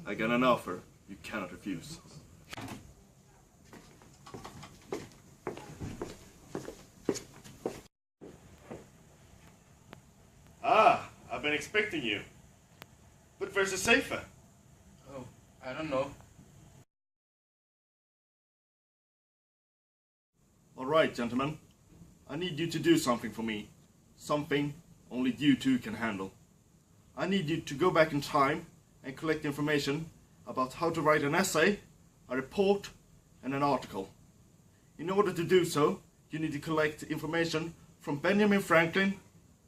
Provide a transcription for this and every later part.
I got an offer you cannot refuse. Ah, I've been expecting you. But where's the safer? Oh, I don't know. Alright, gentlemen. I need you to do something for me. Something only you two can handle. I need you to go back in time and collect information about how to write an essay, a report, and an article. In order to do so, you need to collect information from Benjamin Franklin,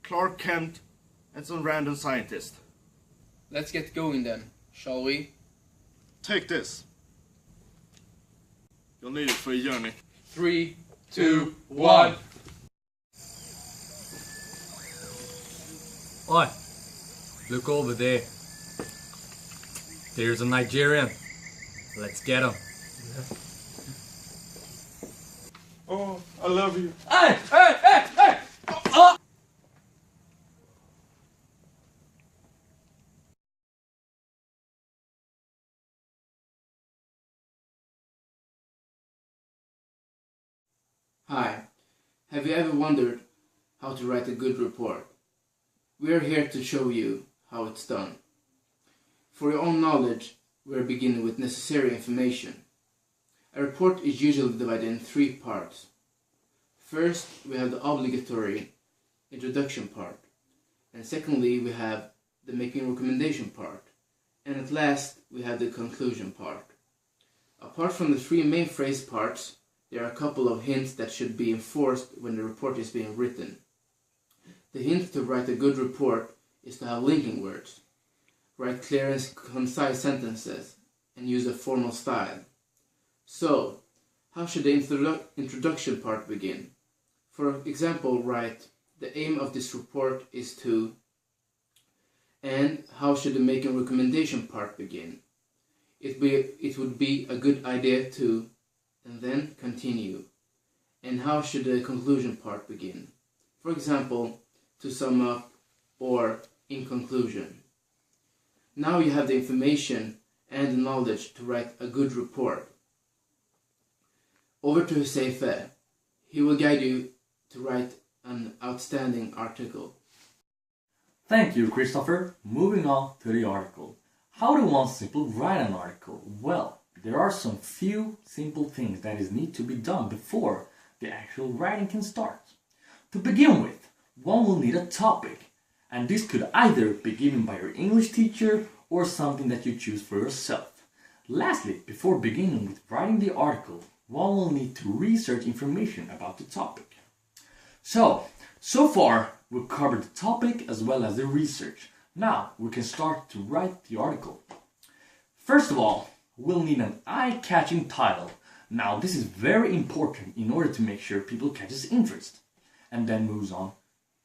Clark Kent, and some random scientist. Let's get going then, shall we? Take this. You'll need it for your journey. 3, 2, 1. Oi, look over there. There's a Nigerian. Let's get him. Oh, I love you. Hey, hey, hey, hey! Oh! Hi, have you ever wondered how to write a good report? We are here to show you how it's done. For your own knowledge, we are beginning with necessary information. A report is usually divided in 3 parts. First, we have the obligatory introduction part, and secondly, we have the making recommendation part, and at last, we have the conclusion part. Apart from the 3 main phrase parts, there are a couple of hints that should be enforced when the report is being written. The hint to write a good report is to have linking words, write clear and concise sentences, and use a formal style. So, how should the introduction part begin? For example, write, the aim of this report is to, and how should the making recommendation part begin? It would be a good idea to, and then continue. And how should the conclusion part begin? For example, to sum up, or in conclusion. Now you have the information and the knowledge to write a good report. Over to Hussein. He will guide you to write an outstanding article. Thank you, Christopher. Moving on to the article. How do one simply write an article? Well, there are some few simple things that need to be done before the actual writing can start. To begin with, one will need a topic, and this could either be given by your English teacher or something that you choose for yourself. Lastly, before beginning with writing the article, one will need to research information about the topic. So far we've covered the topic as well as the research. Now we can start to write the article. First of all, we'll need an eye-catching title. Now this is very important in order to make sure people catches interest, and then moves on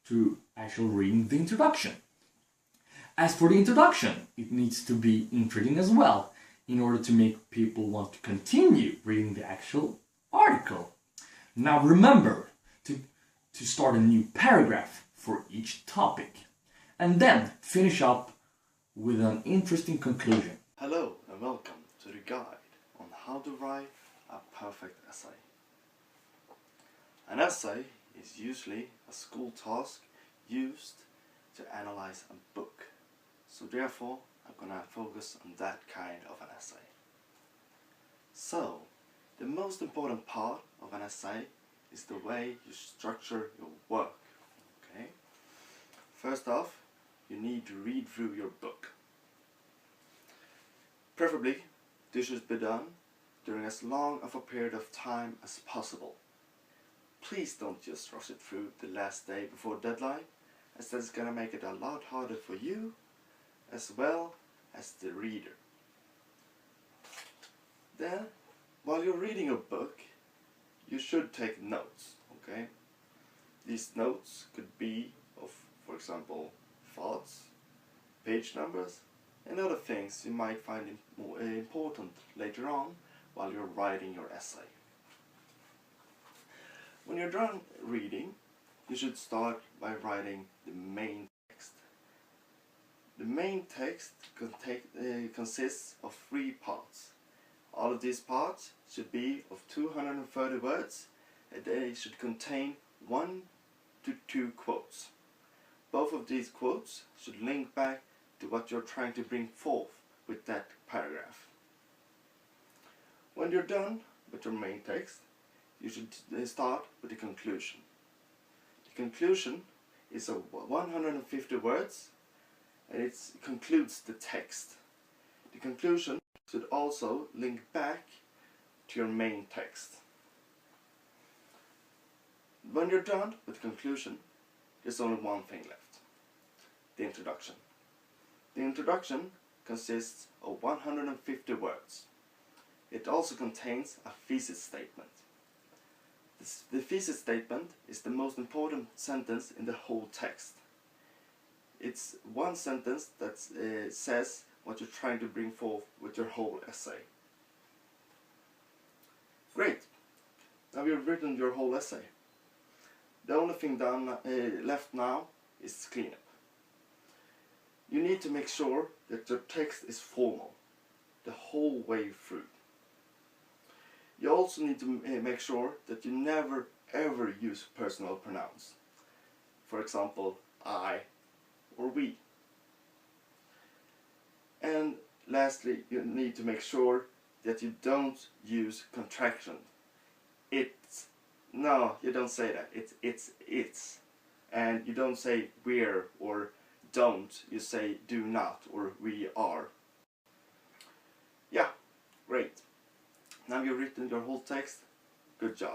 to actual reading the introduction. As for the introduction, it needs to be intriguing as well, in order to make people want to continue reading the actual article. Now remember to start a new paragraph for each topic, and then finish up with an interesting conclusion. Hello and welcome to the guide on how to write a perfect essay. An essay is usually a school task used to analyze a book. So therefore, I'm gonna focus on that kind of an essay. So, the most important part of an essay is the way you structure your work. Okay? First off, you need to read through your book. Preferably, this should be done during as long of a period of time as possible. Please don't just rush it through the last day before deadline, as that's gonna make it a lot harder for you as well as the reader. Then, while you're reading a book, you should take notes, okay? These notes could be of, for example, thoughts, page numbers, and other things you might find more important later on while you're writing your essay. When you're done reading, you should start by writing the main text. The main text consists of 3 parts. All of these parts should be of 230 words, and they should contain 1 to 2 quotes. Both of these quotes should link back to what you're trying to bring forth with that paragraph. When you're done with your main text, you should start with the conclusion. The conclusion is of 150 words, and it concludes the text. The conclusion should also link back to your main text. When you're done with the conclusion, there's only one thing left: the introduction. The introduction consists of 150 words. It also contains a thesis statement. The thesis statement is the most important sentence in the whole text. It's one sentence that says what you're trying to bring forth with your whole essay. Great! Now you've written your whole essay. The only thing left now is cleanup. You need to make sure that your text is formal the whole way through. You also need to make sure that you never ever use personal pronouns. For example, I or we. And lastly, you need to make sure that you don't use contraction. It's. No, you don't say that. It's. And you don't say we're or don't. You say do not or we are. Yeah, great. Now you've written your whole text. Good job.